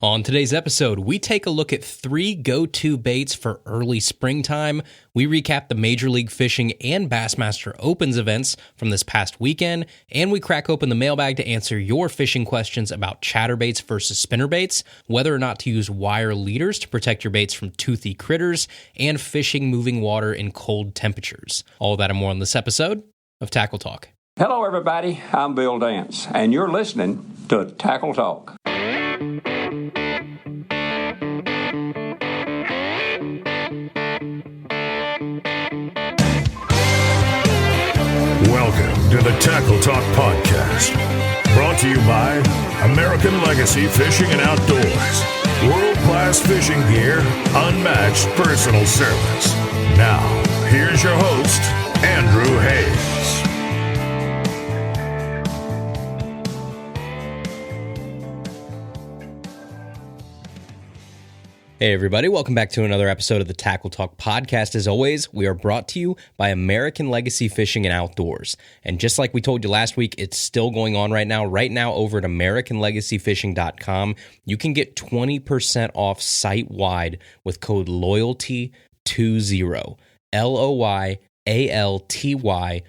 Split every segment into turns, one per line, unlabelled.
On today's episode, we take a look at 3 go-to baits for early springtime. We recap the Major League Fishing and Bassmaster Opens events from this past weekend, and we crack open the mailbag to answer your fishing questions about chatterbaits versus spinnerbaits, whether or not to use wire leaders to protect your baits from toothy critters, and fishing moving water in cold temperatures. All that and more on this episode of Tackle Talk.
Hello, everybody. I'm Bill Dance, and you're listening to Tackle Talk.
Welcome to the Tackle Talk Podcast, brought to you by American Legacy Fishing and Outdoors. World-class fishing gear, unmatched personal service. Now, here's your host, Andrew Hayes.
Hey everybody, welcome back to another episode of the Tackle Talk Podcast. As always, we are brought to you by American Legacy Fishing and Outdoors. And just like we told you last week, it's still going on right now. Right now over at AmericanLegacyFishing.com, you can get 20% off site-wide with code LOYALTY20, LOYALTY20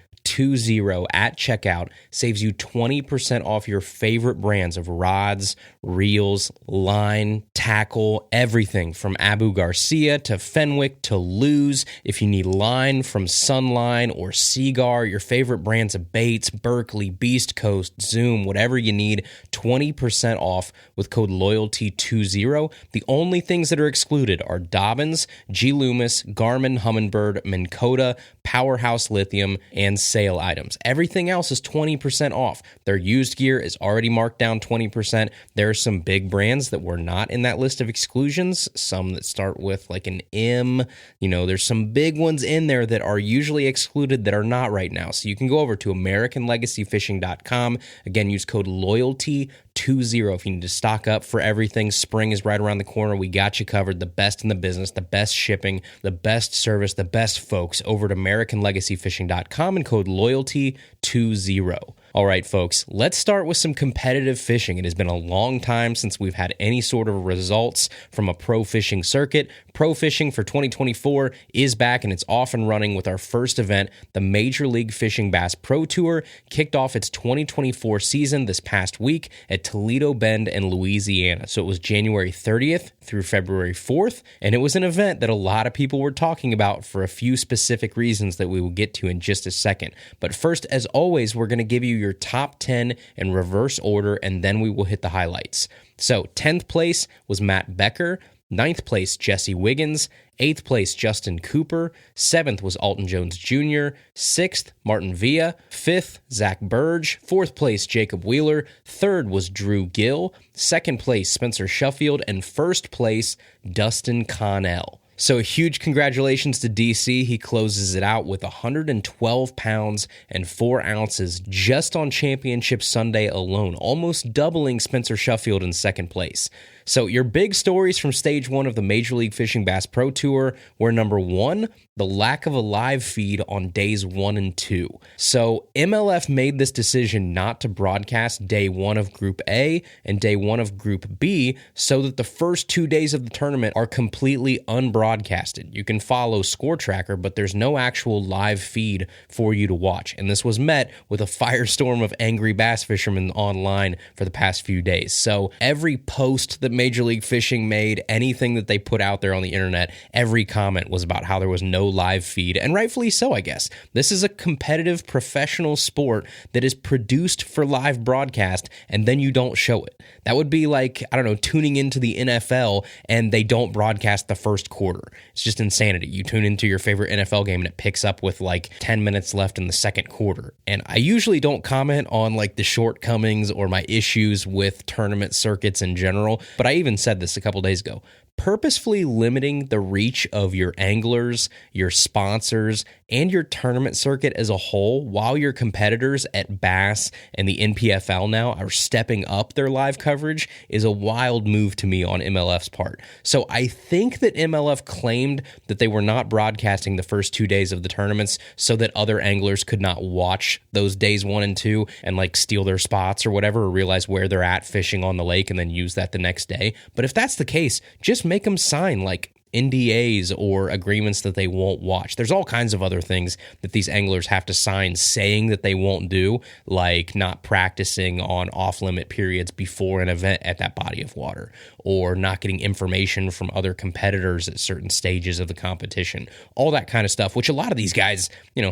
at checkout. Saves you 20% off your favorite brands of rods, reels, line, tackle, everything from Abu Garcia to Fenwick to Lew's. If you need line from Sunline or Seagar, your favorite brands of baits, Berkeley, Beast Coast, Zoom, whatever you need, 20% off with code LOYALTY20. The only things that are excluded are Dobbins, G. Loomis, Garmin, Humminbird, Minn Kota, Powerhouse Lithium, and sale items. Everything else is 20% off. Their used gear is already marked down 20%. There are some big brands that were not in that list of exclusions, some that start with like an M. There's some big ones in there that are usually excluded that are not right now. So you can go over to AmericanLegacyFishing.com. Again, use code LOYALTY20 if you need to stock up for everything. Spring is right around the corner. We got you covered. The best in the business, the best shipping, the best service, the best folks over at AmericanLegacyFishing.com and code LOYALTY20. All right, folks, let's start with some competitive fishing. It has been a long time since we've had any sort of results from a pro fishing circuit. Pro fishing for 2024 is back, and it's off and running with our first event. The Major League Fishing Bass Pro Tour kicked off its 2024 season this past week at Toledo Bend in Louisiana. So it was January 30th through February 4th, and it was an event that a lot of people were talking about for a few specific reasons that we will get to in just a second. But first, as always, we're going to give you your top 10 in reverse order, and then we will hit the highlights. So 10th place was Matt Becker, 9th place Jesse Wiggins, 8th place Justin Cooper, 7th was Alton Jones Jr., 6th Martin Villa, 5th Zach Burge, 4th place Jacob Wheeler, 3rd was Drew Gill, 2nd place Spencer Sheffield, and 1st place Dustin Connell. So a huge congratulations to DC. He closes it out with 112 pounds and 4 ounces just on Championship Sunday alone, almost doubling Spencer Sheffield in second place. So your big stories from Stage 1 of the Major League Fishing Bass Pro Tour were number 1, the lack of a live feed on days 1 and 2. So MLF made this decision not to broadcast day 1 of Group A and day 1 of Group B so that the first 2 days of the tournament are completely unbroadcasted. You can follow Score Tracker, but there's no actual live feed for you to watch. And this was met with a firestorm of angry bass fishermen online for the past few days. So every post that Major League Fishing made, anything that they put out there on the internet, every comment was about how there was no live feed, and rightfully so, I guess. This is a competitive professional sport that is produced for live broadcast, and then you don't show it. That would be like, tuning into the NFL and they don't broadcast the first quarter. It's just insanity. You tune into your favorite NFL game and it picks up with like 10 minutes left in the second quarter. And I usually don't comment on like the shortcomings or my issues with tournament circuits in general, but I even said this a couple days ago. purposefully limiting the reach of your anglers, your sponsors, and your tournament circuit as a whole while your competitors at Bass and the NPFL now are stepping up their live coverage is a wild move to me on MLF's part. So I think that MLF claimed that they were not broadcasting the first 2 days of the tournaments so that other anglers could not watch those days 1 and 2 and like steal their spots or whatever, or realize where they're at fishing on the lake and then use that the next day. But if that's the case, just make them sign like NDAs or agreements that they won't watch. There's all kinds of other things that these anglers have to sign saying that they won't do, like not practicing on off-limit periods before an event at that body of water, or not getting information from other competitors at certain stages of the competition, all that kind of stuff, which a lot of these guys,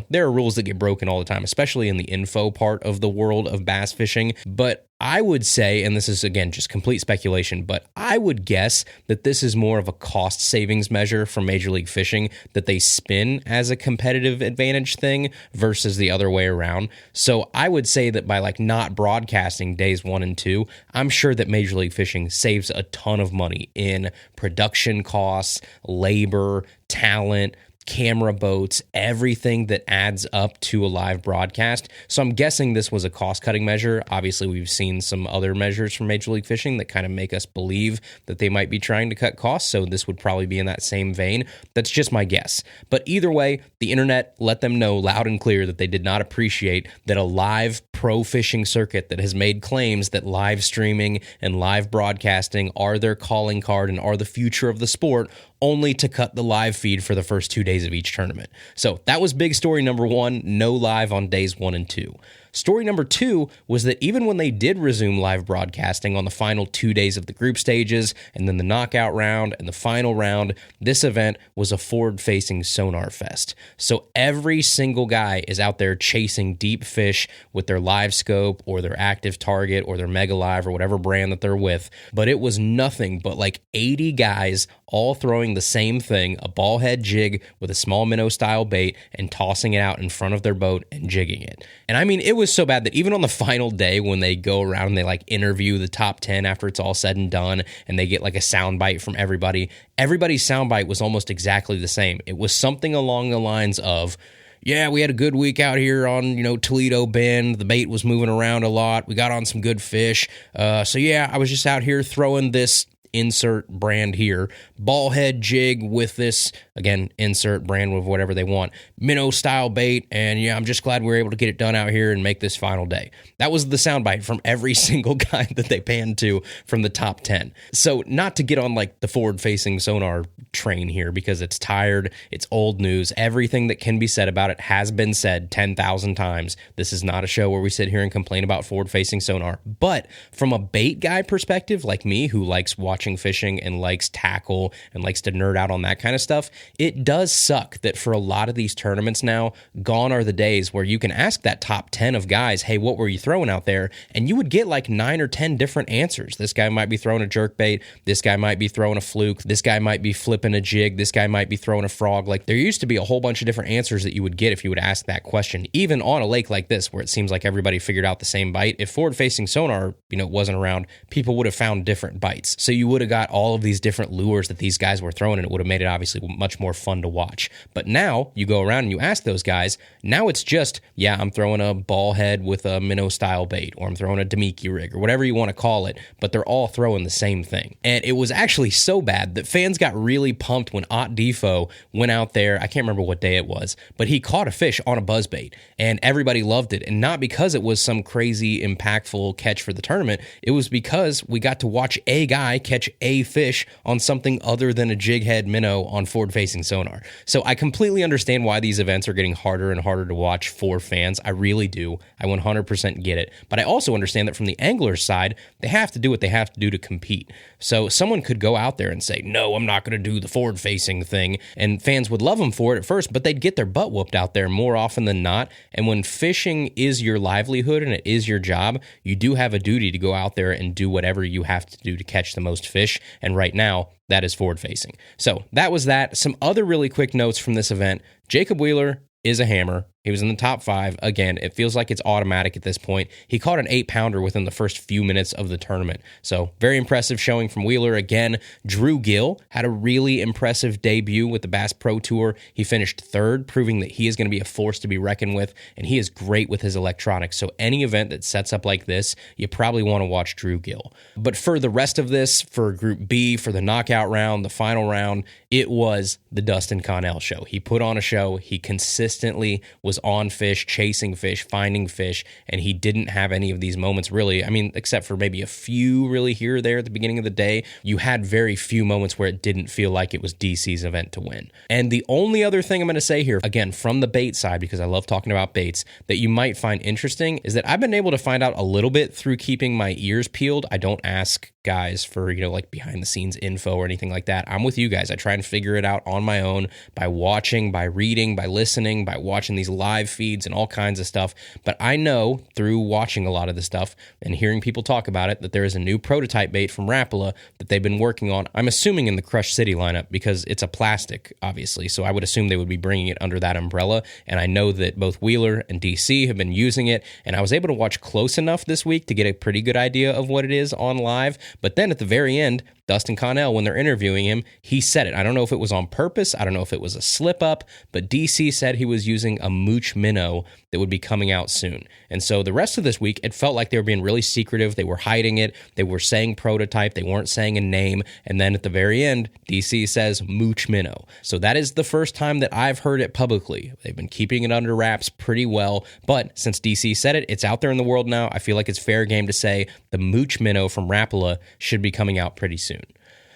there are rules that get broken all the time, especially in the info part of the world of bass fishing. But I would say, and this is again just complete speculation, but I would guess that this is more of a cost savings measure for Major League Fishing that they spin as a competitive advantage thing versus the other way around. So I would say that by like not broadcasting days 1 and 2, I'm sure that Major League Fishing saves a ton of money in production costs, labor, talent, camera boats, everything that adds up to a live broadcast. So I'm guessing this was a cost-cutting measure. Obviously, we've seen some other measures from Major League Fishing that kind of make us believe that they might be trying to cut costs, so this would probably be in that same vein. That's just my guess. But either way, the internet let them know loud and clear that they did not appreciate that a live pro fishing circuit that has made claims that live streaming and live broadcasting are their calling card and are the future of the sport, only to cut the live feed for the first 2 days of each tournament. So that was big story number 1, no live on days 1 and 2. Story number 2 was that even when they did resume live broadcasting on the final 2 days of the group stages and then the knockout round and the final round, this event was a forward-facing sonar fest. So every single guy is out there chasing deep fish with their live scope or their active target or their Mega Live or whatever brand that they're with. But it was nothing but like 80 guys all throwing the same thing, a ball head jig with a small minnow-style bait, and tossing it out in front of their boat and jigging it. And I mean, it was so bad that even on the final day when they go around and they like interview the top 10 after it's all said and done, and they get like a soundbite from everybody's soundbite was almost exactly the same. It was something along the lines of, yeah, we had a good week out here on, Toledo Bend. The bait was moving around a lot. We got on some good fish. So yeah, I was just out here throwing this insert brand here, ball head jig with this, again, insert brand with whatever they want, minnow style bait, and yeah, I'm just glad we were able to get it done out here and make this final day. That was the soundbite from every single guy that they panned to from the top 10. So not to get on like the forward-facing sonar train here because it's tired, it's old news, everything that can be said about it has been said 10,000 times. This is not a show where we sit here and complain about forward-facing sonar, but from a bait guy perspective like me who likes watching fishing and likes tackle and likes to nerd out on that kind of stuff, it does suck that for a lot of these tournaments now, gone are the days where you can ask that top 10 of guys, hey, what were you throwing out there? And you would get like 9 or 10 different answers. This guy might be throwing a jerkbait. This guy might be throwing a fluke. This guy might be flipping a jig. This guy might be throwing a frog. Like there used to be a whole bunch of different answers that you would get if you would ask that question, even on a lake like this where it seems like everybody figured out the same bite. If forward-facing sonar, wasn't around, people would have found different bites. So you would have got all of these different lures that these guys were throwing, and it would have made it obviously much more fun to watch. But now you go around and you ask those guys, now it's just, yeah, I'm throwing a ball head with a minnow style bait, or I'm throwing a Demiki rig, or whatever you want to call it, but they're all throwing the same thing. And it was actually so bad that fans got really pumped when Ott Defo went out there, I can't remember what day it was, but he caught a fish on a buzzbait, and everybody loved it. And not because it was some crazy impactful catch for the tournament, it was because we got to watch a guy catch a fish on something other than a jig head minnow on forward-facing sonar. So I completely understand why these events are getting harder and harder to watch for fans. I really do. I 100% get it. But I also understand that from the angler's side, they have to do what they have to do to compete. So someone could go out there and say, no, I'm not going to do the forward-facing thing, and fans would love them for it at first, but they'd get their butt whooped out there more often than not. And when fishing is your livelihood and it is your job, you do have a duty to go out there and do whatever you have to do to catch the most fish. And right now, that is forward-facing. So that was that. Some other really quick notes from this event. Jacob Wheeler is a hammer. He was in the top 5. Again, it feels like it's automatic at this point. He caught an 8-pounder within the first few minutes of the tournament. So very impressive showing from Wheeler. Again, Drew Gill had a really impressive debut with the Bass Pro Tour. He finished 3rd, proving that he is going to be a force to be reckoned with, and he is great with his electronics. So any event that sets up like this, you probably want to watch Drew Gill. But for the rest of this, for Group B, for the knockout round, the final round, it was the Dustin Connell show. He put on a show. He consistently was on fish, chasing fish, finding fish, and he didn't have any of these moments really. I mean, except for maybe a few really here or there at the beginning of the day, you had very few moments where it didn't feel like it was DC's event to win. And the only other thing I'm going to say here, again, from the bait side, because I love talking about baits, that you might find interesting is that I've been able to find out a little bit through keeping my ears peeled. I don't ask guys for, like behind the scenes info or anything like that. I'm with you guys. I try and figure it out on my own by watching, by reading, by listening, by watching these live feeds and all kinds of stuff. But I know through watching a lot of the stuff and hearing people talk about it that there is a new prototype bait from Rapala that they've been working on. I'm assuming in the Crush City lineup because it's a plastic, obviously. So I would assume they would be bringing it under that umbrella. And I know that both Wheeler and DC have been using it. And I was able to watch close enough this week to get a pretty good idea of what it is on live. But then at the very end, Dustin Connell, when they're interviewing him, he said it. I don't know if it was on purpose. I don't know if it was a slip up, but DC said he was using a Mooch minnow that would be coming out soon. And so the rest of this week, it felt like they were being really secretive. They were hiding it. They were saying prototype. They weren't saying a name. And then at the very end, DC says Mooch minnow. So that is the first time that I've heard it publicly. They've been keeping it under wraps pretty well. But since DC said it, it's out there in the world now. I feel like it's fair game to say the Mooch minnow from Rapala should be coming out pretty soon.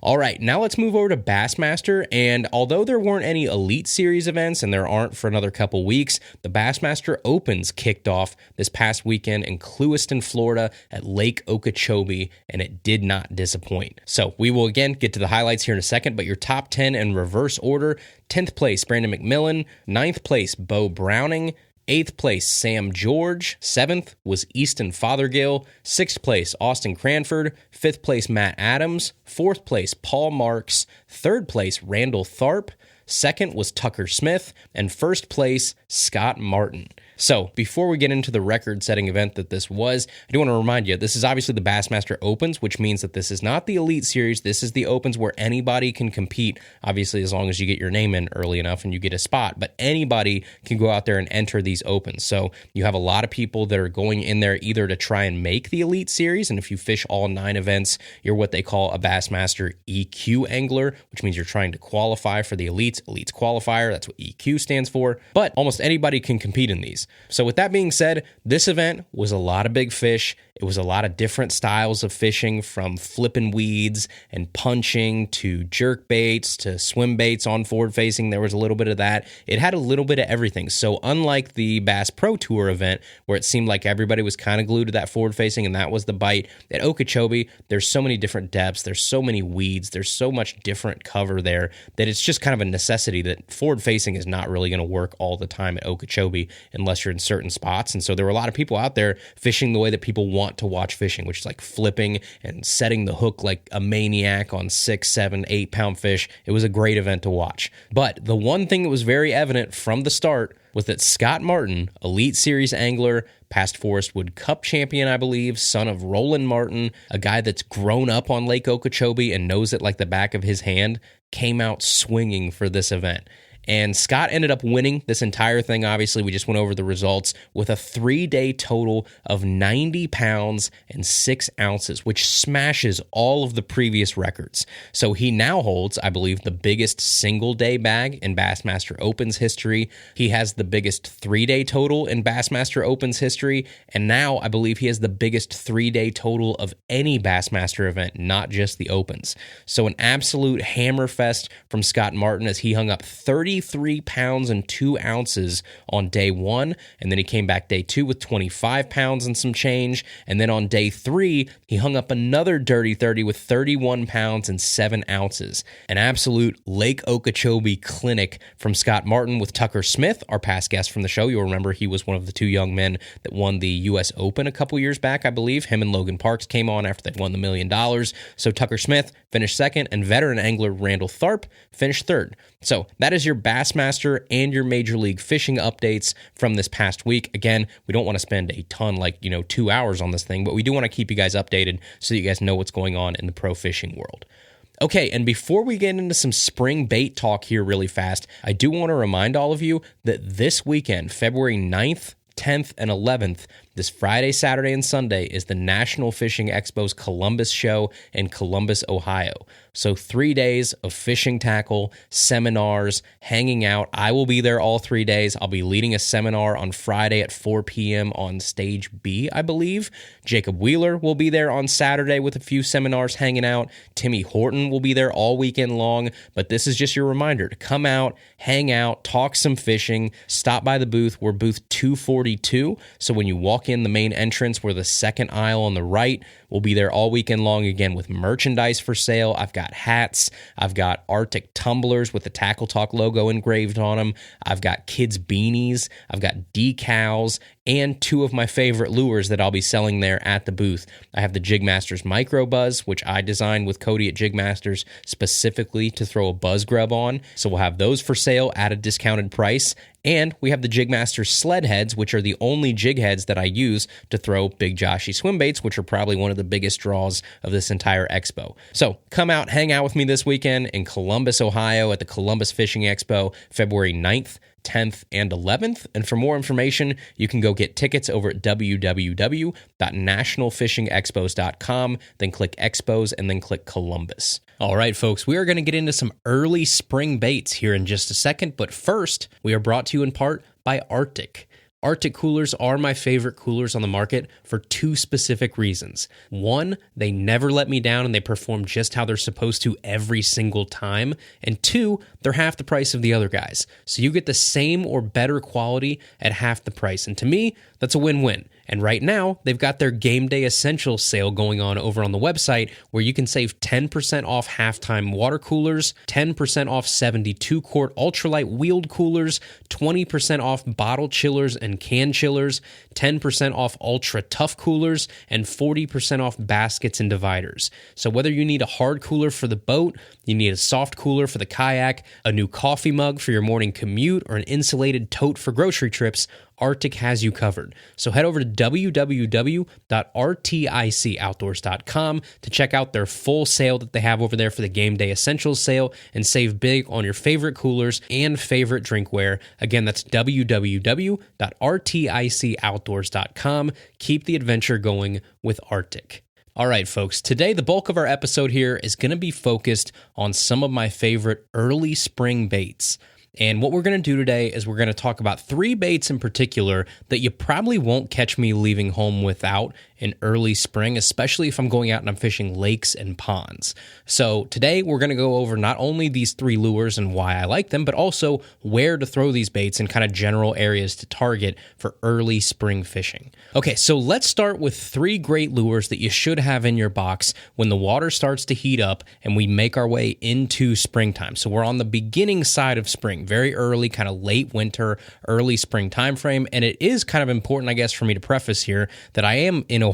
All right, now let's move over to Bassmaster, and although there weren't any Elite Series events, and there aren't for another couple weeks, the Bassmaster Opens kicked off this past weekend in Clewiston, Florida at Lake Okeechobee, and it did not disappoint. So we will again get to the highlights here in a second, but your top 10 in reverse order: 10th place, Brandon McMillan; 9th place, Bo Browning; 8th place, Sam George. 7th was Easton Fothergill. 6th place, Austin Cranford. 5th place, Matt Adams. 4th place, Paul Marks. 3rd place, Randall Tharp. 2nd was Tucker Smith. And 1st place, Scott Martin. So before we get into the record-setting event that this was, I do want to remind you, this is obviously the Bassmaster Opens, which means that this is not the Elite Series. This is the Opens where anybody can compete, obviously as long as you get your name in early enough and you get a spot. But anybody can go out there and enter these Opens. So you have a lot of people that are going in there either to try and make the Elite Series, and if you fish all 9 events, you're what they call a Bassmaster EQ angler, which means you're trying to qualify for the Elites qualifier. That's what EQ stands for. But almost anybody can compete in these. So with that being said, this event was a lot of big fish. It was a lot of different styles of fishing, from flipping weeds and punching to jerk baits to swim baits on forward facing. There was a little bit of that. It had a little bit of everything. So unlike the Bass Pro Tour event, where it seemed like everybody was kind of glued to that forward facing and that was the bite, at Okeechobee, there's so many different depths. There's so many weeds. There's so much different cover there that it's just kind of a necessity that forward facing is not really going to work all the time at Okeechobee unless you're in certain spots. And so there were a lot of people out there fishing the way that people want to watch fishing, which is like flipping and setting the hook like a maniac on 6, 7, 8 pound fish. It was a great event to watch. But the one thing that was very evident from the start was that Scott Martin, Elite Series angler, past Forest Wood Cup champion, I believe, son of Roland Martin, a guy that's grown up on Lake Okeechobee and knows it like the back of his hand, came out swinging for this event. And Scott ended up winning this entire thing. Obviously, we just went over the results with a 3-day total of 90 pounds and 6 ounces, which smashes all of the previous records. So he now holds, I believe, the biggest single-day bag in Bassmaster Opens history. He has the biggest 3-day total in Bassmaster Opens history. And now I believe he has the biggest 3-day total of any Bassmaster event, not just the Opens. So an absolute hammer fest from Scott Martin as he hung up 33 pounds and 2 ounces on day 1, and then he came back day 2 with 25 pounds and some change, and then on day 3 he hung up another dirty 30 with 31 pounds and 7 ounces. An absolute Lake Okeechobee clinic from Scott Martin with Tucker Smith, our past guest from the show. You'll remember he was one of the 2 young men that won the U.S. Open a couple years back, I believe. Him and Logan Parks came on after they won the $1 million. So Tucker Smith finished second, and veteran angler Randall Tharp finished third. So that is your Bassmaster and your Major League Fishing updates from this past week. Again, we don't want to spend a ton, 2 hours on this thing, but we do want to keep you guys updated so that you guys know what's going on in the pro fishing world. Okay, and before we get into some spring bait talk here really fast, I do want to remind all of you that this weekend, February 9th, 10th, and 11th, this Friday, Saturday, and Sunday is the National Fishing Expo's Columbus show in Columbus, Ohio. So 3 days of fishing tackle, seminars, hanging out. I will be there all 3 days. I'll be leading a seminar on Friday at 4 p.m. on Stage B, I believe. Jacob Wheeler will be there on Saturday with a few seminars hanging out. Timmy Horton will be there all weekend long. But this is just your reminder to come out, hang out, talk some fishing, stop by the booth. We're booth 242. So when you walk in the main entrance, we're the second aisle on the right. We'll be there all weekend long again with merchandise for sale. I've got hats. I've got RTIC tumblers with the Tackle Talk logo engraved on them. I've got kids' beanies. I've got decals and two of my favorite lures that I'll be selling there at the booth. I have the Jigmasters Micro Buzz, which I designed with Cody at Jigmasters specifically to throw a buzz grub on. So we'll have those for sale at a discounted price. And we have the Jigmasters sled heads, which are the only jig heads that I use to throw Big Joshy swim baits, which are probably one of the biggest draws of this entire expo. So come out, hang out with me this weekend in Columbus, Ohio at the Columbus Fishing Expo, February 9th, 10th, and 11th. And for more information, you can go get tickets over at www.nationalfishingexpos.com, then click Expos, and then click Columbus. All right, folks, we are going to get into some early spring baits here in just a second, but first, we are brought to you in part by RTIC. RTIC coolers are my favorite coolers on the market for two specific reasons. One, they never let me down and they perform just how they're supposed to every single time. And two, they're half the price of the other guys. So you get the same or better quality at half the price. And to me, that's a win-win. And right now, they've got their Game Day Essentials sale going on over on the website where you can save 10% off halftime water coolers, 10% off 72-quart ultralight wheeled coolers, 20% off bottle chillers and can chillers, 10% off ultra tough coolers, and 40% off baskets and dividers. So whether you need a hard cooler for the boat, you need a soft cooler for the kayak, a new coffee mug for your morning commute, or an insulated tote for grocery trips, RTIC has you covered. So head over to www.rticoutdoors.com to check out their full sale that they have over there for the Game Day Essentials sale and save big on your favorite coolers and favorite drinkware. Again, that's www.rticoutdoors.com. Keep the adventure going with RTIC. All right, folks, today the bulk of our episode here is going to be focused on some of my favorite early spring baits. And what we're going to do today is we're going to talk about three baits in particular that you probably won't catch me leaving home without in early spring, especially if I'm going out and I'm fishing lakes and ponds. So today we're going to go over not only these three lures and why I like them, but also where to throw these baits and kind of general areas to target for early spring fishing. Okay, so let's start with three great lures that you should have in your box when the water starts to heat up and we make our way into springtime. So we're on the beginning side of spring, very early, kind of late winter, early spring time frame. And it is kind of important, I guess, for me to preface here that I am in Ohio.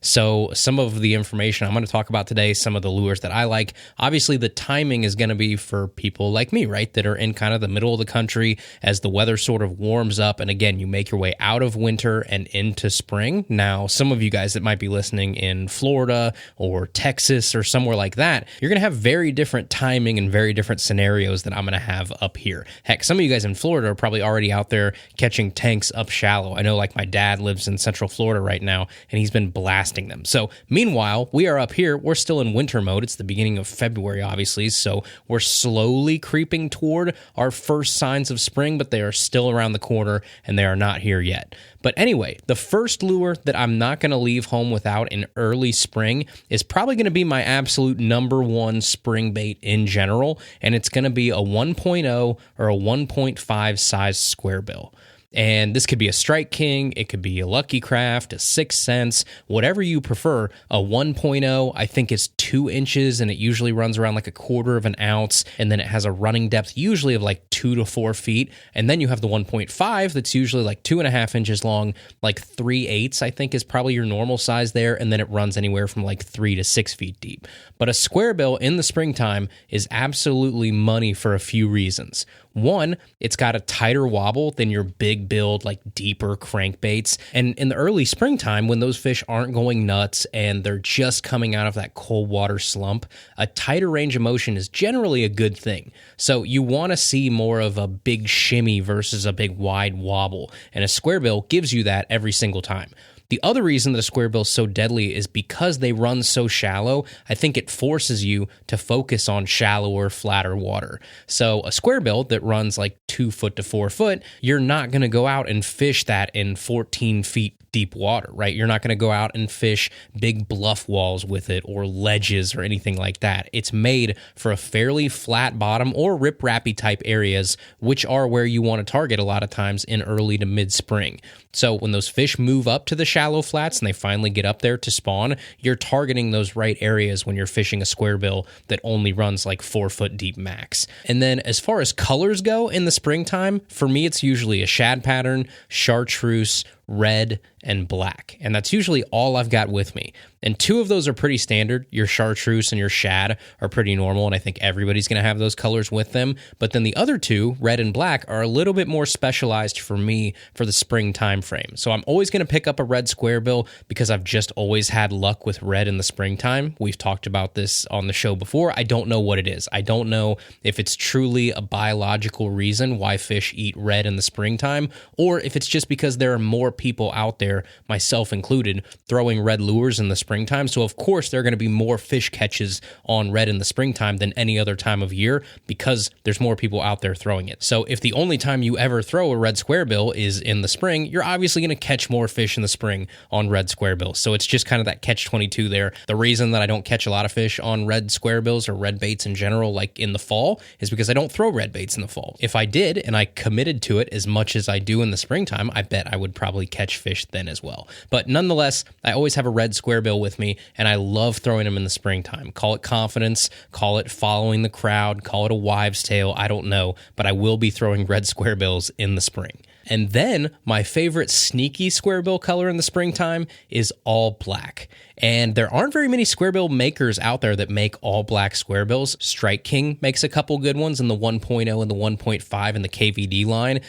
So some of the information I'm going to talk about today, some of the lures that I like, obviously the timing is going to be for people like me, right, that are in kind of the middle of the country as the weather sort of warms up. And again, you make your way out of winter and into spring. Now, some of you guys that might be listening in Florida or Texas or somewhere like that, you're going to have very different timing and very different scenarios that I'm going to have up here. Heck, some of you guys in Florida are probably already out there catching tanks up shallow. I know like my dad lives in Central Florida right now, and he's been blasting them. So meanwhile, we are up here. We're still in winter mode. It's the beginning of February, obviously. So we're slowly creeping toward our first signs of spring, but they are still around the corner and they are not here yet. But anyway, the first lure that I'm not going to leave home without in early spring is probably going to be my absolute number one spring bait in general, and it's going to be a 1.0 or a 1.5 size square bill. And this could be a Strike King, it could be a Lucky Craft, a 6th Sense, whatever you prefer. A 1.0, I think is 2 inches, and it usually runs around like a 1/4 of an ounce, and then it has a running depth usually of like 2 to 4 feet. And then you have the 1.5 that's usually like 2.5 inches long, like 3/8 I think is probably your normal size there, and then it runs anywhere from like 3 to 6 feet deep. But a square bill in the springtime is absolutely money for a few reasons. One, it's got a tighter wobble than your big build, like deeper crankbaits. And in the early springtime, when those fish aren't going nuts and they're just coming out of that cold water slump, a tighter range of motion is generally a good thing. So you want to see more of a big shimmy versus a big wide wobble. And a square bill gives you that every single time. The other reason that a square bill is so deadly is because they run so shallow. I think it forces you to focus on shallower, flatter water. So a square bill that runs like 2 foot to 4 foot, you're not going to go out and fish that in 14 feet deep water, right? You're not going to go out and fish big bluff walls with it or ledges or anything like that. It's made for a fairly flat bottom or rip-rappy type areas, which are where you want to target a lot of times in early to mid-spring. So when those fish move up to the shallow flats and they finally get up there to spawn, you're targeting those right areas when you're fishing a square bill that only runs like 4 foot deep max. And then as far as colors go in the springtime, for me it's usually a shad pattern, chartreuse, red, and black. And that's usually all I've got with me. And 2 of those are pretty standard. Your chartreuse and your shad are pretty normal, and I think everybody's going to have those colors with them. But then the other 2, red and black, are a little bit more specialized for me for the spring time frame. So I'm always going to pick up a red square bill because I've just always had luck with red in the springtime. We've talked about this on the show before. I don't know what it is. I don't know if it's truly a biological reason why fish eat red in the springtime, or if it's just because there are more people out there, myself included, throwing red lures in the springtime. So of course there are going to be more fish catches on red in the springtime than any other time of year because there's more people out there throwing it. So if the only time you ever throw a red square bill is in the spring, you're obviously going to catch more fish in the spring on red square bills. So it's just kind of that catch-22 there. The reason that I don't catch a lot of fish on red square bills or red baits in general, like in the fall, is because I don't throw red baits in the fall. If I did and I committed to it as much as I do in the springtime, I bet I would probably catch fish then as well. But nonetheless, I always have a red square bill with me, and I love throwing them in the springtime. Call it confidence, call it following the crowd, call it a wives' tale, I don't know, but I will be throwing red square bills in the spring. And then my favorite sneaky square bill color in the springtime is all black. And there aren't very many square bill makers out there that make all black square bills. Strike King makes a couple good ones in the 1.0 and the 1.5 and the KVD line.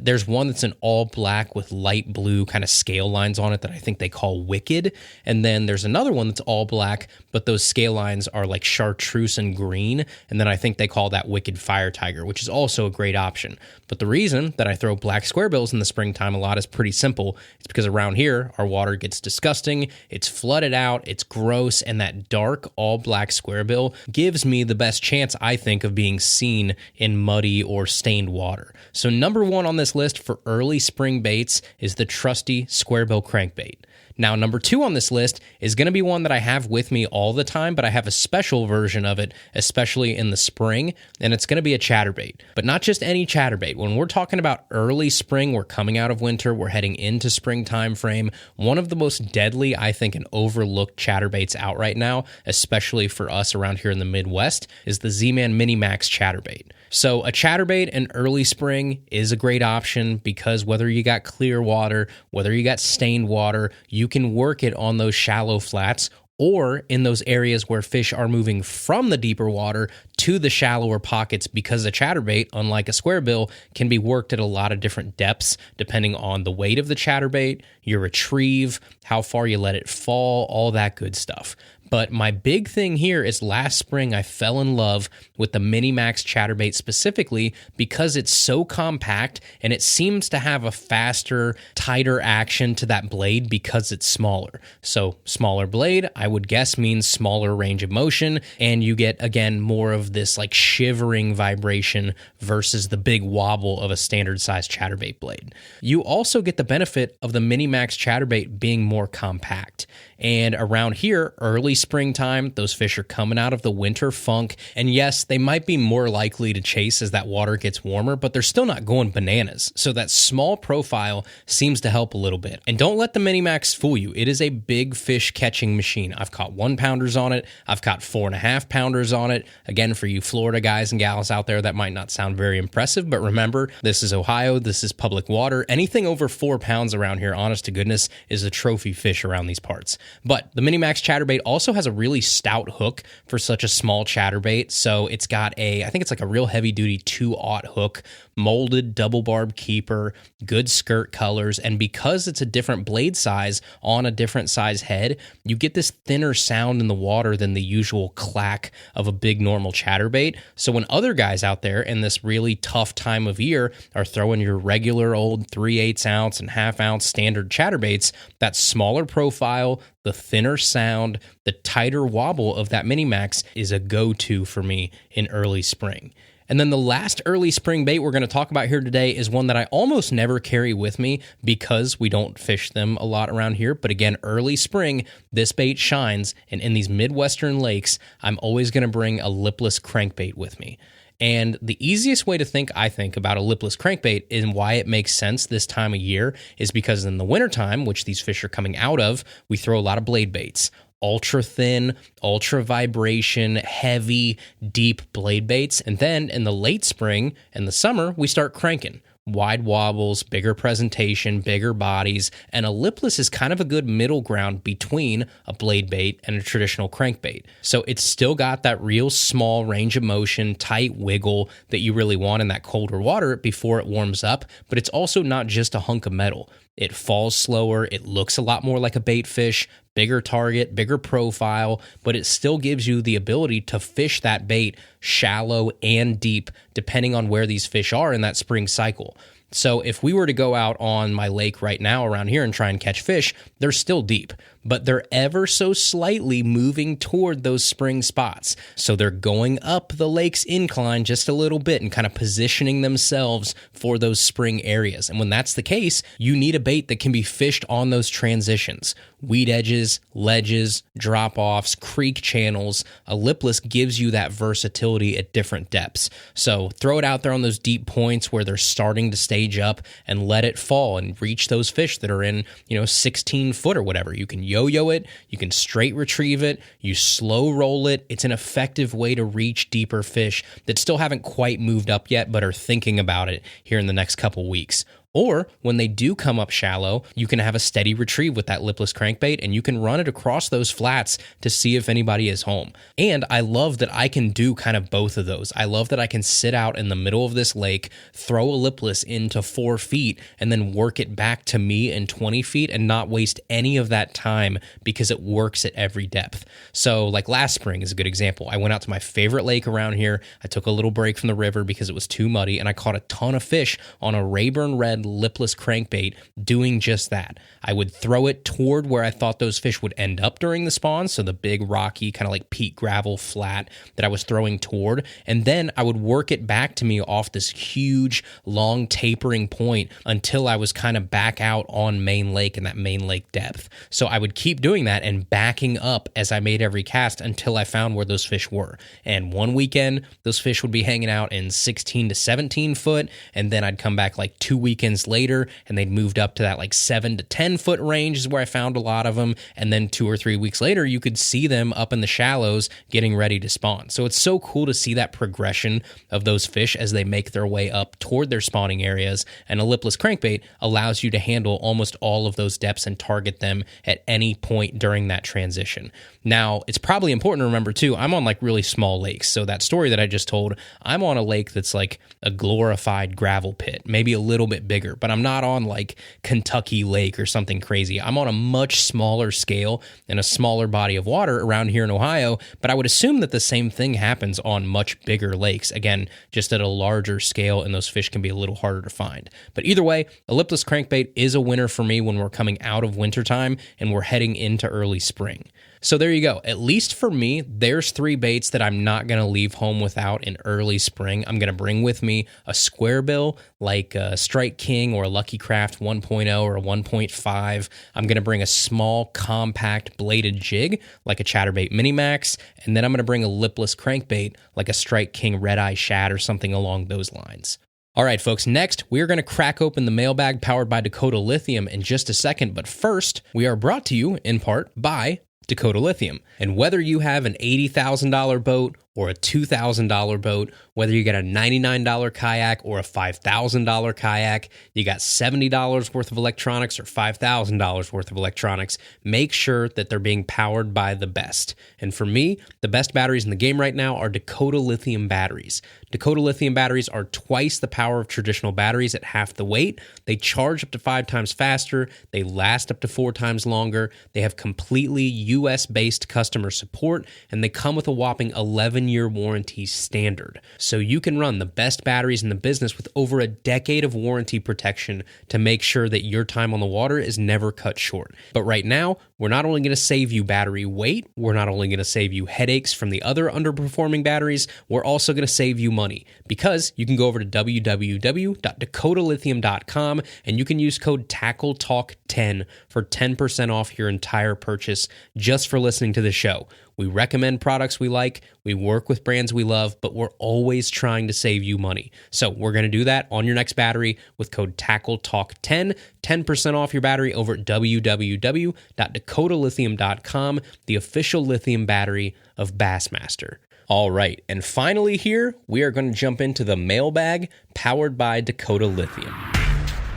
There's one that's an all black with light blue kind of scale lines on it that I think they call Wicked. And then there's another one that's all black, but those scale lines are like chartreuse and green. And then I think they call that Wicked Fire Tiger, which is also a great option. But the reason that I throw black square bills in the springtime a lot is pretty simple. It's because around here, our water gets disgusting, it's flooded out, it's gross, and that dark all black square bill gives me the best chance, I think, of being seen in muddy or stained water. So number 1 on this list for early spring baits is the trusty square bill crankbait. Now, number 2 on this list is going to be one that I have with me all the time, but I have a special version of it, especially in the spring, and it's going to be a chatterbait. But not just any chatterbait. When we're talking about early spring, we're coming out of winter, we're heading into spring time frame, one of the most deadly, I think, and overlooked chatterbaits out right now, especially for us around here in the Midwest, is the Z-Man Mini Max chatterbait. So a chatterbait in early spring is a great option because whether you got clear water, whether you got stained water, you can work it on those shallow flats or in those areas where fish are moving from the deeper water to the shallower pockets, because a chatterbait, unlike a square bill, can be worked at a lot of different depths depending on the weight of the chatterbait, your retrieve, how far you let it fall, all that good stuff. But my big thing here is last spring I fell in love with the Mini Max chatterbait specifically because it's so compact and it seems to have a faster, tighter action to that blade because it's smaller. So smaller blade, I would guess, means smaller range of motion, and you get, again, more of this like shivering vibration versus the big wobble of a standard size chatterbait blade. You also get the benefit of the Mini Max chatterbait being more compact. And around here, early springtime, those fish are coming out of the winter funk. And yes, they might be more likely to chase as that water gets warmer, but they're still not going bananas. So that small profile seems to help a little bit. And don't let the Mini-Max fool you. It is a big fish catching machine. I've caught 1 pounders on it. I've caught 4.5 pounders on it. Again, for you Florida guys and gals out there, that might not sound very impressive, but remember, this is Ohio. This is public water. Anything over 4 pounds around here, honest to goodness, is a trophy fish around these parts. But the Mini-Max Chatterbait also has a really stout hook for such a small chatterbait. So it's got I think it's like a real heavy duty 2/0 hook, molded double barb keeper, good skirt colors. And because it's a different blade size on a different size head, you get this thinner sound in the water than the usual clack of a big normal chatterbait. So when other guys out there in this really tough time of year are throwing your regular old 3/8 ounce and 1/2 ounce standard chatterbaits, that smaller profile, the thinner sound, the tighter wobble of that Mini-Max is a go-to for me in early spring. And then the last early spring bait we're going to talk about here today is one that I almost never carry with me because we don't fish them a lot around here. But again, early spring, this bait shines. And in these Midwestern lakes, I'm always going to bring a lipless crankbait with me. And the easiest way to think, I think, about a lipless crankbait and why it makes sense this time of year is because in the wintertime, which these fish are coming out of, we throw a lot of blade baits. Ultra thin, ultra vibration, heavy, deep blade baits. And then in the late spring and the summer, we start cranking. Wide wobbles, bigger presentation, bigger bodies, and a lipless is kind of a good middle ground between a blade bait and a traditional crankbait. So it's still got that real small range of motion, tight wiggle that you really want in that colder water before it warms up, but it's also not just a hunk of metal. It falls slower, it looks a lot more like a bait fish, bigger target, bigger profile, but it still gives you the ability to fish that bait shallow and deep, depending on where these fish are in that spring cycle. So if we were to go out on my lake right now around here and try and catch fish, they're still deep, but they're ever so slightly moving toward those spring spots. So they're going up the lake's incline just a little bit and kind of positioning themselves for those spring areas. And when that's the case, you need a bait that can be fished on those transitions. Weed edges, ledges, drop-offs, creek channels. A lipless gives you that versatility at different depths. So throw it out there on those deep points where they're starting to stage up and let it fall and reach those fish that are in, 16 foot or whatever. You can yo-yo it, you can straight retrieve it, you slow roll it. It's an effective way to reach deeper fish that still haven't quite moved up yet but are thinking about it here in the next couple weeks. Or when they do come up shallow, you can have a steady retrieve with that lipless crankbait and you can run it across those flats to see if anybody is home. And I love that I can do kind of both of those. I love that I can sit out in the middle of this lake, throw a lipless into 4 feet, and then work it back to me in 20 feet and not waste any of that time because it works at every depth. So like last spring is a good example. I went out to my favorite lake around here. I took a little break from the river because it was too muddy and I caught a ton of fish on a Rayburn Red lipless crankbait doing just that. I would throw it toward where I thought those fish would end up during the spawn, so the big rocky kind of like peat gravel flat that I was throwing toward, and then I would work it back to me off this huge long tapering point until I was kind of back out on main lake and that main lake depth. So I would keep doing that and backing up as I made every cast until I found where those fish were. And one weekend those fish would be hanging out in 16 to 17 foot, and then I'd come back like 2 weekends later and they'd moved up to that like 7 to 10 foot range is where I found a lot of them. And then 2 or 3 weeks later, you could see them up in the shallows getting ready to spawn. So it's so cool to see that progression of those fish as they make their way up toward their spawning areas. And a lipless crankbait allows you to handle almost all of those depths and target them at any point during that transition. Now, it's probably important to remember too, I'm on like really small lakes. So that story that I just told, I'm on a lake that's like a glorified gravel pit, maybe a little bit bigger, but I'm not on like Kentucky Lake or something crazy. I'm on a much smaller scale and a smaller body of water around here in Ohio, but I would assume that the same thing happens on much bigger lakes, again, just at a larger scale, and those fish can be a little harder to find. But either way, a lipless crankbait is a winner for me when we're coming out of wintertime and we're heading into early spring. So there you go. At least for me, there's 3 baits that I'm not going to leave home without in early spring. I'm going to bring with me a square bill like a Strike King or a Lucky Craft 1.0 or a 1.5. I'm going to bring a small, compact bladed jig like a Chatterbait Minimax, and then I'm going to bring a lipless crankbait like a Strike King Red Eye Shad or something along those lines. All right, folks, next, we're going to crack open the mailbag powered by Dakota Lithium in just a second, but first, we are brought to you, in part, by Dakota Lithium. And whether you have an $80,000 boat or a $2,000 boat, whether you got a $99 kayak or a $5,000 kayak, you got $70 worth of electronics or $5,000 worth of electronics, make sure that they're being powered by the best. And for me, the best batteries in the game right now are Dakota Lithium batteries. Dakota Lithium batteries are twice the power of traditional batteries at half the weight. They charge up to 5 times faster. They last up to 4 times longer. They have completely US-based customer support, and they come with a whopping 11-year warranty standard. So you can run the best batteries in the business with over a decade of warranty protection to make sure that your time on the water is never cut short. But right now, we're not only going to save you battery weight, we're not only going to save you headaches from the other underperforming batteries, we're also going to save you money, because you can go over to www.dakotalithium.com and you can use code TACKLETALK10 for 10% off your entire purchase just for listening to the show. We recommend products we like, we work with brands we love, but we're always trying to save you money. So we're going to do that on your next battery with code TACKLETALK10, 10% off your battery over at www.dakotalithium.com, the official lithium battery of Bassmaster. All right, and finally here, we are going to jump into the mailbag powered by Dakota Lithium.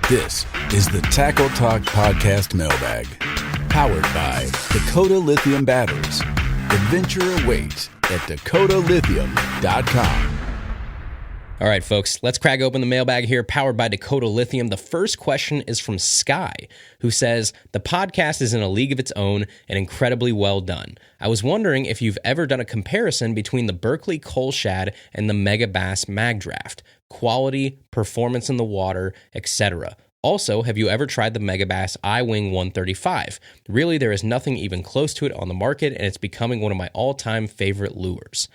This is the Tackle Talk Podcast Mailbag, powered by Dakota Lithium Batteries. Adventure awaits at dakotalithim.com.
All right, folks, let's crack open the mailbag here, powered by Dakota Lithium. The first question is from Sky, who says, the podcast is in a league of its own and incredibly well done. I was wondering if you've ever done a comparison between the Berkley Coal Shad and the Mega Bass Mag Draft, quality, performance in the water, etc. Also, have you ever tried the Megabass iWing 135? Really, there is nothing even close to it on the market, and it's becoming one of my all-time favorite lures.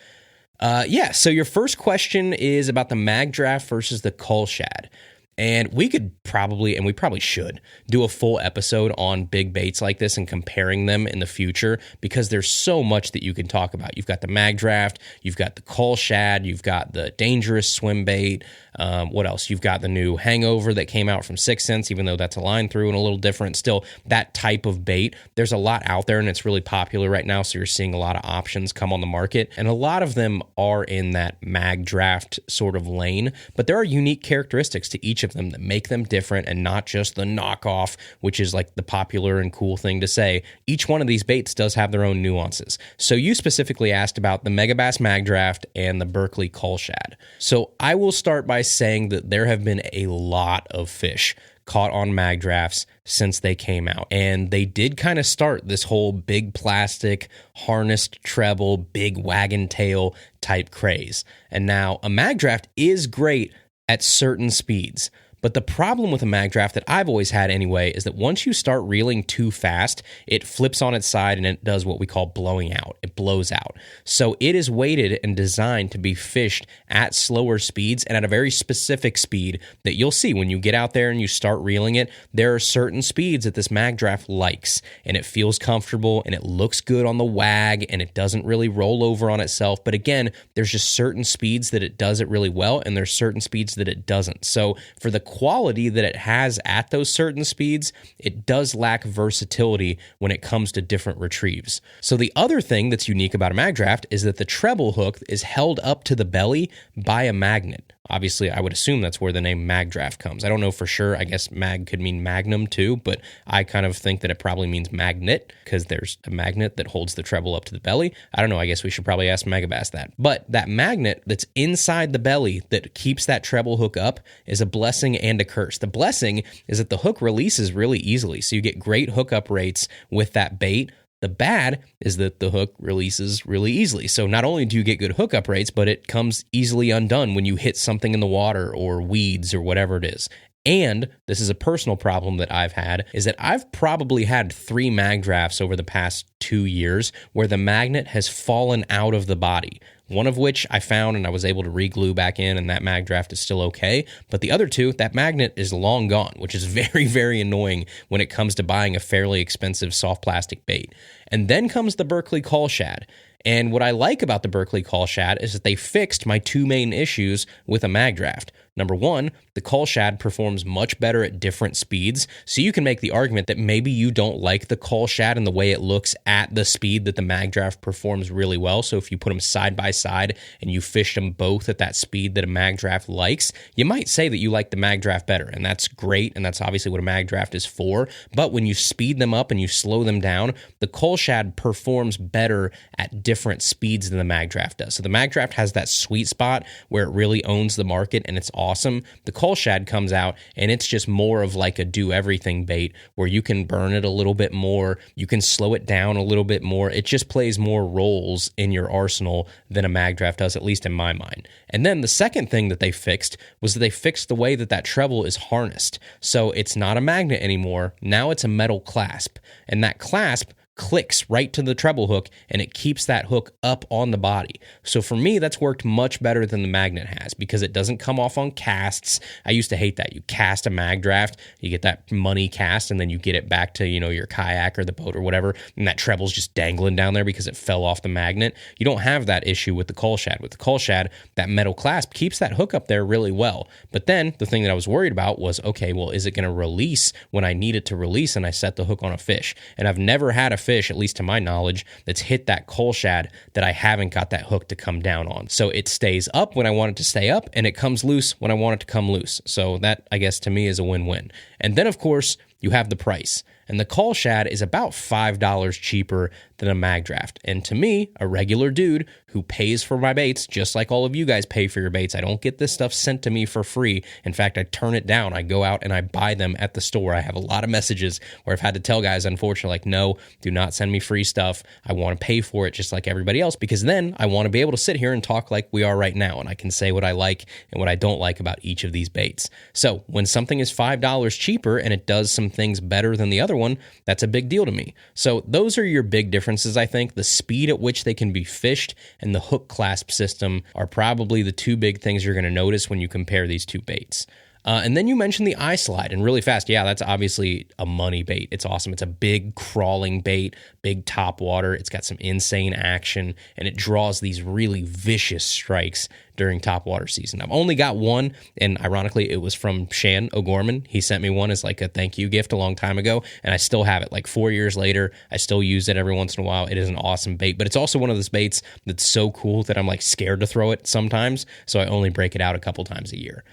So your first question is about the Mag Draft versus the Coal Shad. And we could probably, and we probably should, do a full episode on big baits like this and comparing them in the future, because there's so much that you can talk about. You've got the Mag Draft, you've got the Coal Shad, you've got the dangerous swim bait. What else? You've got the new Hangover that came out from 6 Sense, even though that's a line through and a little different. Still, that type of bait, there's a lot out there and it's really popular right now, so you're seeing a lot of options come on the market, and a lot of them are in that Mag Draft sort of lane, but there are unique characteristics to each of them that make them different and not just the knockoff, which is like the popular and cool thing to say. Each one of these baits does have their own nuances. So you specifically asked about the Megabass Mag Draft and the Berkley Coal Shad. So I will start by saying that there have been a lot of fish caught on mag drafts since they came out. And they did kind of start this whole big plastic, harnessed treble, big wagon tail type craze. And now a mag draft is great at certain speeds. But the problem with a mag draft that I've always had anyway is that once you start reeling too fast, it flips on its side and it does what we call blowing out. It blows out. So it is weighted and designed to be fished at slower speeds and at a very specific speed that you'll see when you get out there and you start reeling it. There are certain speeds that this mag draft likes, and it feels comfortable and it looks good on the wag and it doesn't really roll over on itself. But again, there's just certain speeds that it does it really well, and there's certain speeds that it doesn't. So for the quality that it has at those certain speeds, it does lack versatility when it comes to different retrieves. So the other thing that's unique about a mag draft is that the treble hook is held up to the belly by a magnet. Obviously, I would assume that's where the name mag draft comes. I don't know for sure. I guess mag could mean magnum too, but I kind of think that it probably means magnet because there's a magnet that holds the treble up to the belly. I don't know. I guess we should probably ask Megabass that. But that magnet that's inside the belly that keeps that treble hook up is a blessing and a curse. The blessing is that the hook releases really easily, so you get great hookup rates with that bait. The bad is that the hook releases really easily. So not only do you get good hookup rates, but it comes easily undone when you hit something in the water or weeds or whatever it is. And this is a personal problem that I've had, is that I've probably had 3 mag drafts over the past 2 years where the magnet has fallen out of the body. One of which I found and I was able to re-glue back in, and that mag draft is still okay. But the other 2, that magnet is long gone, which is very, very annoying when it comes to buying a fairly expensive soft plastic bait. And then comes the Berkley Call Shad. And what I like about the Berkley Call Shad is that they fixed my 2 main issues with a mag draft. Number 1, the Call Shad performs much better at different speeds, so you can make the argument that maybe you don't like the Call Shad and the way it looks at the speed that the mag draft performs really well. So if you put them side by side and you fish them both at that speed that a mag draft likes, you might say that you like the mag draft better, and that's great, and that's obviously what a mag draft is for. But when you speed them up and you slow them down, the Call Shad performs better at different speeds than the mag draft does. So the mag draft has that sweet spot where it really owns the market and it's awesome. The Call Shad comes out and it's just more of like a do everything bait where you can burn it a little bit more, you can slow it down a little bit more. It just plays more roles in your arsenal than a mag draft does, at least in my mind. And then the second thing that they fixed was that they fixed the way that that treble is harnessed. So it's not a magnet anymore. Now it's a metal clasp, and that clasp clicks right to the treble hook and it keeps that hook up on the body. So for me, that's worked much better than the magnet has because it doesn't come off on casts. I used to hate that. You cast a mag draft, you get that money cast, and then you get it back to, your kayak or the boat or whatever, and that treble's just dangling down there because it fell off the magnet. You don't have that issue with the Call Shad. With the Call Shad, that metal clasp keeps that hook up there really well. But then the thing that I was worried about was, okay, well, is it going to release when I need it to release and I set the hook on a fish? And I've never had a fish, at least to my knowledge, that's hit that Call Shad that I haven't got that hook to come down on. So it stays up when I want it to stay up, and it comes loose when I want it to come loose. So that, I guess, to me is a win-win. And then, of course, you have the price. And the Call Shad is about $5 cheaper than a mag draft. And to me, a regular dude who pays for my baits, just like all of you guys pay for your baits, I don't get this stuff sent to me for free. In fact, I turn it down. I go out and I buy them at the store. I have a lot of messages where I've had to tell guys, unfortunately, like, no, do not send me free stuff. I want to pay for it just like everybody else, because then I want to be able to sit here and talk like we are right now, and I can say what I like and what I don't like about each of these baits. So when something is $5 cheaper and it does some things better than the other one, that's a big deal to me. So those are your big differences, I think. The speed at which they can be fished and the hook clasp system are probably the 2 big things you're going to notice when you compare these 2 baits. And then you mentioned the eye slide, and really fast, yeah, that's obviously a money bait. It's awesome. It's a big crawling bait, big top water. It's got some insane action, and it draws these really vicious strikes during top water season. I've only got one, and ironically, it was from Shan O'Gorman. He sent me one as like a thank you gift a long time ago, and I still have it. Like 4 years later, I still use it every once in a while. It is an awesome bait, but it's also one of those baits that's so cool that I'm like scared to throw it sometimes, so I only break it out a couple times a year.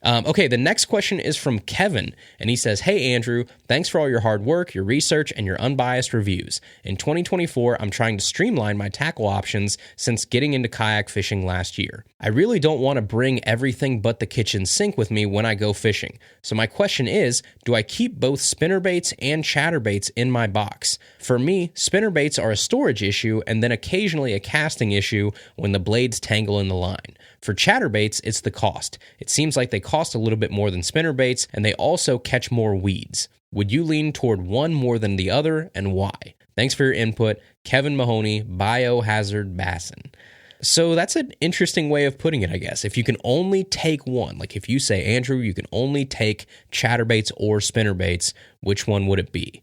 Okay, the next question is from Kevin, and he says, "Hey, Andrew, thanks for all your hard work, your research, and your unbiased reviews. In 2024, I'm trying to streamline my tackle options since getting into kayak fishing last year. I really don't want to bring everything but the kitchen sink with me when I go fishing. So my question is, do I keep both spinnerbaits and chatterbaits in my box? For me, spinnerbaits are a storage issue and then occasionally a casting issue when the blades tangle in the line. For chatterbaits, it's the cost. It seems like they cost a little bit more than spinnerbaits, and they also catch more weeds. Would you lean toward one more than the other, and why? Thanks for your input, Kevin Mahoney, Biohazard Bassin." So that's an interesting way of putting it, I guess. If you can only take one, like if you say, Andrew, you can only take chatterbaits or spinnerbaits, which one would it be?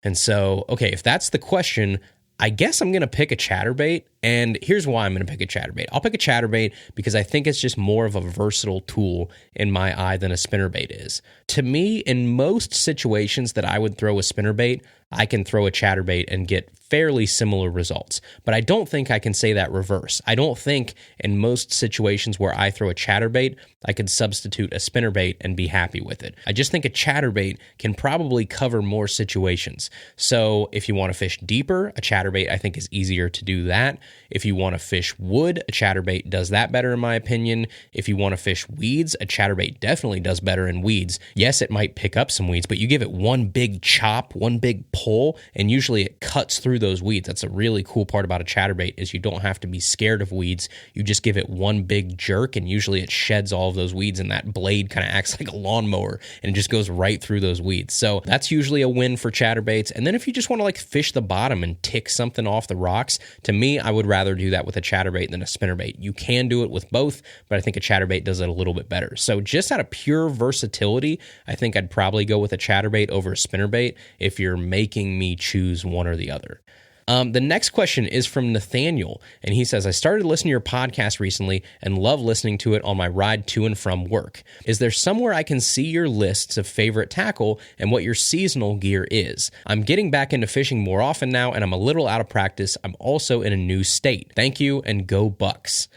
And so, okay, if that's the question, I guess I'm going to pick a chatterbait, and here's why I'm going to pick a chatterbait. I'll pick a chatterbait because I think it's just more of a versatile tool in my eye than a spinnerbait is. To me, in most situations that I would throw a spinnerbait, I can throw a chatterbait and get fairly similar results. But I don't think I can say that reverse. I don't think in most situations where I throw a chatterbait, I could substitute a spinnerbait and be happy with it. I just think a chatterbait can probably cover more situations. So if you want to fish deeper, a chatterbait I think is easier to do that. If you want to fish wood, a chatterbait does that better in my opinion. If you want to fish weeds, a chatterbait definitely does better in weeds. Yes, it might pick up some weeds, but you give it one big chop, one big pull, and usually it cuts through those weeds. That's a really cool part about a chatterbait is you don't have to be scared of weeds. You just give it one big jerk, and usually it sheds all of those weeds, and that blade kind of acts like a lawnmower, and it just goes right through those weeds. So that's usually a win for chatterbaits. And then if you just want to like fish the bottom and tick something off the rocks, to me, I would rather do that with a chatterbait than a spinnerbait. You can do it with both, but I think a chatterbait does it a little bit better. So just out of pure versatility, I think I'd probably go with a chatterbait over a spinnerbait if you're making me choose one or the other. The next question is from Nathaniel, and he says, I started listening to your podcast recently and love listening to it on my ride to and from work. Is there somewhere I can see your lists of favorite tackle and what your seasonal gear is? I'm getting back into fishing more often now, and I'm a little out of practice. I'm also in a new state. Thank you, and go Bucks.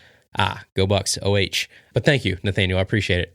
Go Bucks, OH. But thank you, Nathaniel. I appreciate it.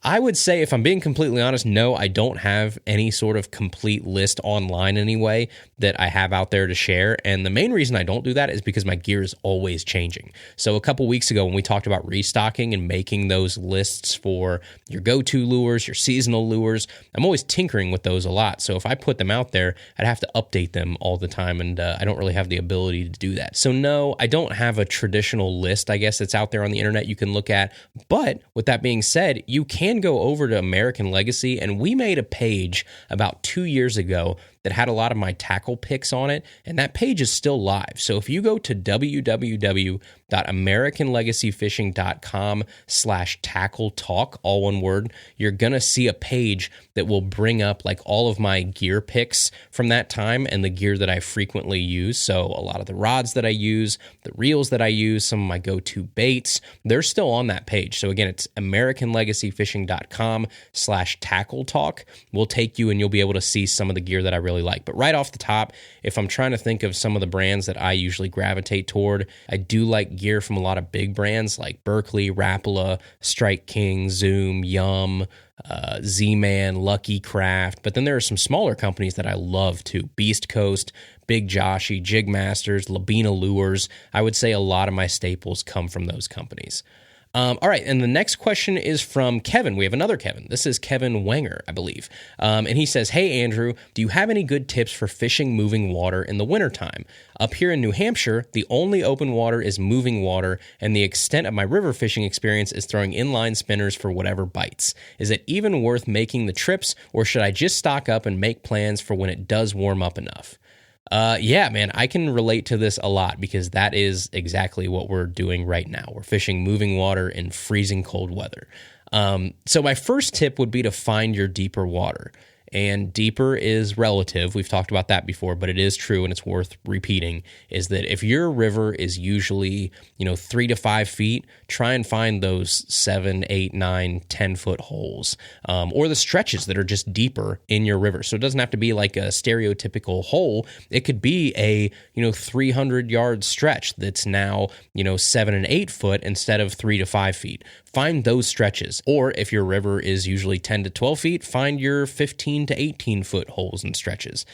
I would say, if I'm being completely honest, no, I don't have any sort of complete list online anyway that I have out there to share. And the main reason I don't do that is because my gear is always changing. So a couple weeks ago when we talked about restocking and making those lists for your go-to lures, your seasonal lures, I'm always tinkering with those a lot. So if I put them out there, I'd have to update them all the time, and I don't really have the ability to do that. So no, I don't have a traditional list, I guess, that's out there on the internet you can look at. But with that being said, you can go over to American Legacy, and we made a page about 2 years ago that had a lot of my tackle picks on it, and that page is still live. So if you go to www.americanlegacyfishing.com/tackle talk, all one word, you're going to see a page that will bring up like all of my gear picks from that time and the gear that I frequently use. So a lot of the rods that I use, the reels that I use, some of my go-to baits, they're still on that page. So again, it's americanlegacyfishing.com/tackle talk. We'll take you and you'll be able to see some of the gear that I really like. But right off the top, if I'm trying to think of some of the brands that I usually gravitate toward, I do like gear from a lot of big brands like Berkley, Rapala, Strike King, Zoom, Yum, Z-Man, Lucky Craft. But then there are some smaller companies that I love too. Beast Coast, Big Joshy, Jig Masters, Labina Lures. I would say a lot of my staples come from those companies. All right, and the next question is from Kevin. We have another Kevin. This is Kevin Wenger, I believe. And he says, hey, Andrew, do you have any good tips for fishing moving water in the wintertime? Up here in New Hampshire, the only open water is moving water, and the extent of my river fishing experience is throwing inline spinners for whatever bites. Is it even worth making the trips, or should I just stock up and make plans for when it does warm up enough? Yeah, man, I can relate to this a lot because that is exactly what we're doing right now. We're fishing moving water in freezing cold weather. So my first tip would be to find your deeper water. And deeper is relative. We've talked about that before, but it is true and it's worth repeating, is that if your river is usually, 3 to 5 feet, try and find those 7, 8, 9, 10-foot holes, or the stretches that are just deeper in your river. So it doesn't have to be like a stereotypical hole. It could be a, 300-yard stretch that's now, 7 and 8 foot instead of 3 to 5 feet. Find those stretches. Or if your river is usually 10 to 12 feet, find your 15 to 18-foot holes and stretches.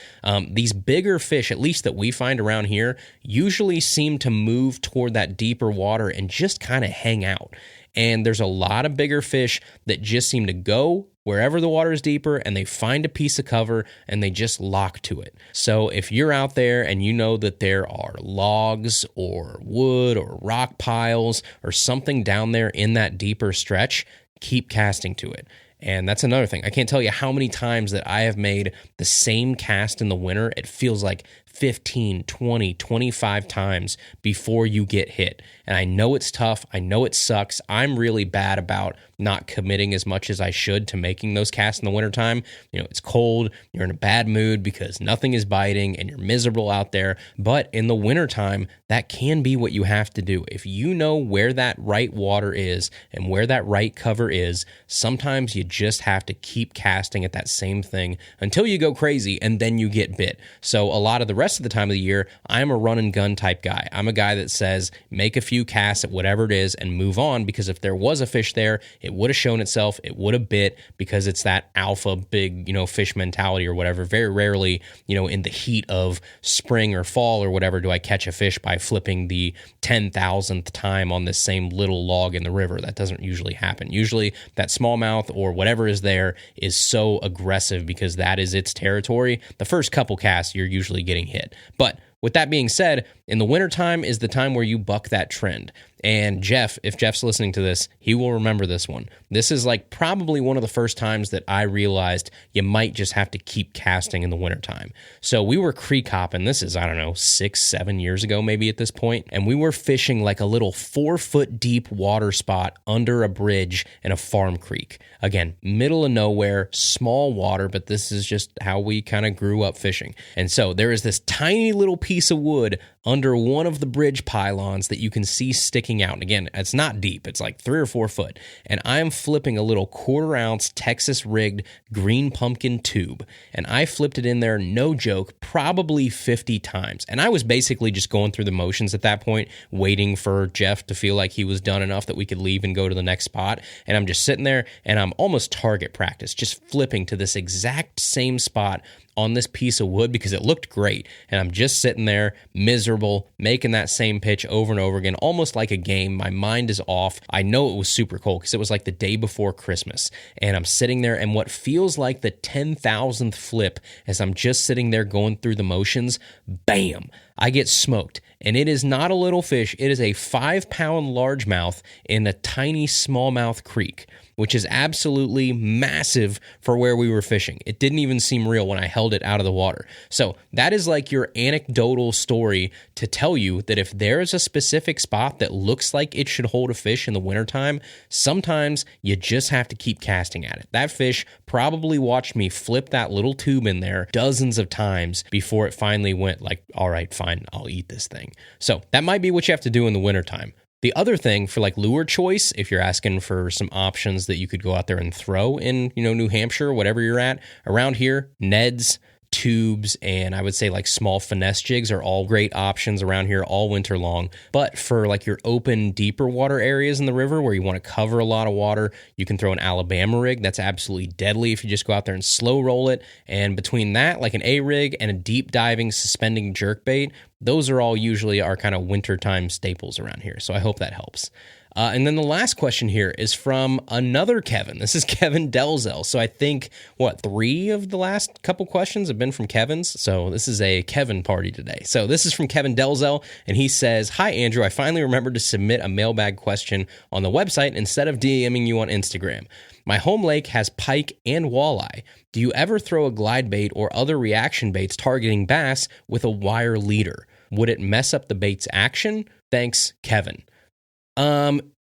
These bigger fish, at least that we find around here, usually seem to move toward that deeper water and just kind of hang out. And there's a lot of bigger fish that just seem to go wherever the water is deeper, and they find a piece of cover and they just lock to it. So if you're out there and you know that there are logs or wood or rock piles or something down there in that deeper stretch, keep casting to it. And that's another thing. I can't tell you how many times that I have made the same cast in the winter. It feels like 15, 20, 25 times before you get hit. And I know it's tough. I know it sucks. I'm really bad about not committing as much as I should to making those casts in the wintertime. It's cold. You're in a bad mood because nothing is biting and you're miserable out there. But in the wintertime, that can be what you have to do. If you know where that right water is and where that right cover is, sometimes you just have to keep casting at that same thing until you go crazy and then you get bit. So a lot of the rest rest of the time of the year, I'm a run and gun type guy. I'm a guy that says make a few casts at whatever it is and move on, because if there was a fish there, it would have shown itself, it would have bit, because it's that alpha big, fish mentality or whatever. Very rarely, in the heat of spring or fall or whatever, do I catch a fish by flipping the 10,000th time on this same little log in the river. That doesn't usually happen. Usually that smallmouth or whatever is there is so aggressive because that is its territory. The first couple casts, you're usually getting hit. But with that being said, in the wintertime is the time where you buck that trend. And Jeff, if Jeff's listening to this, he will remember this one. This is like probably one of the first times that I realized you might just have to keep casting in the wintertime. So we were creek hopping. This is, 6-7 years ago maybe at this point. And we were fishing like a little 4-foot deep water spot under a bridge in a farm creek. Again, middle of nowhere, small water, but this is just how we kind of grew up fishing. And so there is this tiny little piece of wood under one of the bridge pylons that you can see sticking out. And again, it's not deep. It's like 3 or 4 foot. And I'm flipping a little 1/4 ounce Texas rigged green pumpkin tube. And I flipped it in there, no joke, probably 50 times. And I was basically just going through the motions at that point, waiting for Jeff to feel like he was done enough that we could leave and go to the next spot. And I'm just sitting there and I'm almost target practice, just flipping to this exact same spot on this piece of wood because it looked great. And I'm just sitting there miserable, making that same pitch over and over again, almost like a game. My mind is off. I know it was super cold because it was like the day before Christmas. And I'm sitting there, and what feels like the 10,000th flip as I'm just sitting there going through the motions, bam, I get smoked. And it is not a little fish. It is a 5-pound largemouth in a tiny smallmouth creek, which is absolutely massive for where we were fishing. It didn't even seem real when I held it out of the water. So that is like your anecdotal story to tell you that if there is a specific spot that looks like it should hold a fish in the wintertime, sometimes you just have to keep casting at it. That fish probably watched me flip that little tube in there dozens of times before it finally went like, all right, fine, I'll eat this thing. So that might be what you have to do in the wintertime. The other thing for like lure choice, if you're asking for some options that you could go out there and throw in, New Hampshire, whatever you're at, around here, Neds, tubes, and I would say like small finesse jigs are all great options around here all winter long. But for like your open, deeper water areas in the river where you want to cover a lot of water, you can throw an Alabama rig. That's absolutely deadly if you just go out there and slow roll it. And between that, like an A rig and a deep diving suspending jerkbait, those are all usually our kind of wintertime staples around here. So I hope that helps. And then the last question here is from another Kevin. This is Kevin Delzell. So I think, 3 of the last couple questions have been from Kevin's. So this is a Kevin party today. So this is from Kevin Delzell, and he says, "Hi, Andrew. I finally remembered to submit a mailbag question on the website instead of DMing you on Instagram. My home lake has pike and walleye. Do you ever throw a glide bait or other reaction baits targeting bass with a wire leader? Would it mess up the bait's action? Thanks, Kevin."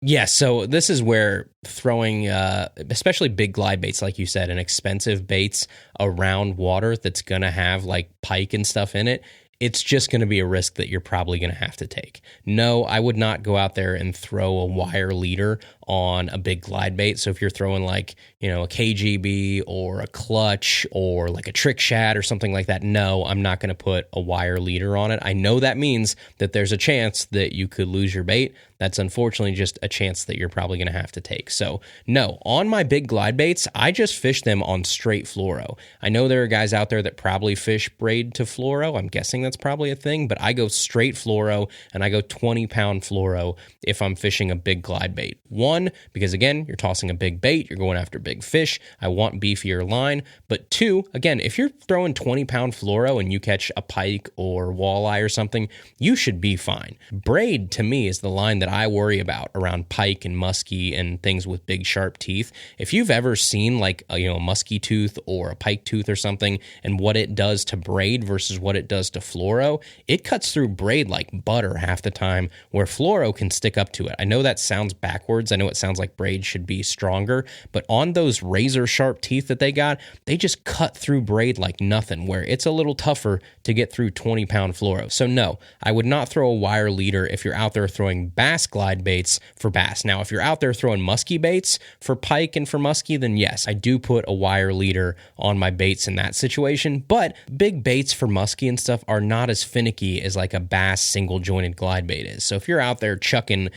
Yeah, so this is where throwing, especially big glide baits, like you said, and expensive baits around water that's going to have like pike and stuff in it, it's just going to be a risk that you're probably going to have to take. No, I would not go out there and throw a wire leader on a big glide bait. So if you're throwing like, a KGB or a clutch or like a trick shad or something like that, no, I'm not going to put a wire leader on it. I know that means that there's a chance that you could lose your bait. That's unfortunately just a chance that you're probably going to have to take. So no, on my big glide baits, I just fish them on straight fluoro. I know there are guys out there that probably fish braid to fluoro. I'm guessing that's probably a thing, but I go straight fluoro, and I go 20-pound fluoro if I'm fishing a big glide bait. One, because again, you're tossing a big bait, you're going after big fish. I want beefier line. But two, again, if you're throwing 20-pound fluoro and you catch a pike or walleye or something, you should be fine. Braid to me is the line that I worry about around pike and muskie and things with big sharp teeth. If you've ever seen like a muskie tooth or a pike tooth or something and what it does to braid versus what it does to fluoro, it cuts through braid like butter half the time, where fluoro can stick up to it. I know that sounds backwards. I know it sounds like braid should be stronger, but on those razor sharp teeth that they got, they just cut through braid like nothing, where it's a little tougher to get through 20-pound fluoro. So no, I would not throw a wire leader if you're out there throwing bass bass glide baits for bass. Now, if you're out there throwing musky baits for pike and for muskie, then yes, I do put a wire leader on my baits in that situation. But big baits for muskie and stuff are not as finicky as like a bass single jointed glide bait is. So if you're out there chucking,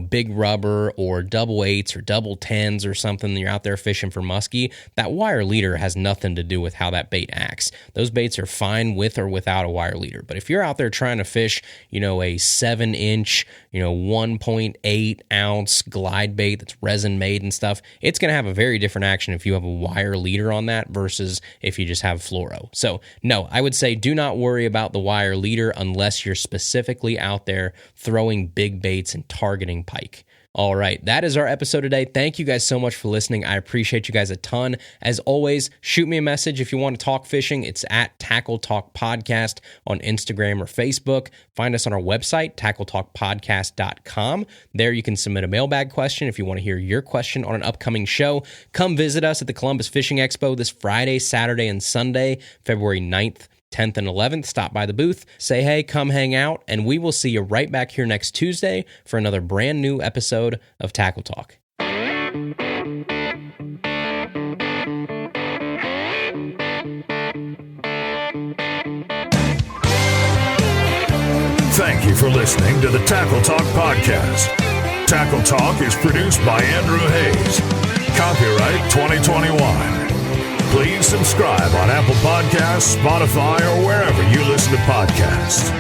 big rubber or double 8s or double 10s or something, and you're out there fishing for muskie, that wire leader has nothing to do with how that bait acts. Those baits are fine with or without a wire leader. But if you're out there trying to fish, a 7-inch, 1.8 ounce glide bait that's resin made and stuff, it's going to have a very different action if you have a wire leader on that versus if you just have fluoro. So no, I would say do not worry about the wire leader unless you're specifically out there throwing big baits and targeting pike. All right, that is our episode today. Thank you guys so much for listening. I appreciate you guys a ton. As always, shoot me a message if you want to talk fishing. It's at Tackle Talk Podcast on Instagram or Facebook. Find us on our website, tackletalkpodcast.com. There you can submit a mailbag question if you want to hear your question on an upcoming show. Come visit us at the Columbus Fishing Expo this Friday, Saturday, and Sunday, February 9th. 10th and 11th, stop by the booth, say hey, come hang out, and we will see you right back here next Tuesday for another brand new episode of Tackle Talk.
Thank you for listening to the Tackle Talk Podcast. Tackle Talk is produced by Andrew Hayes. Copyright 2021. Please subscribe on Apple Podcasts, Spotify, or wherever you listen to podcasts.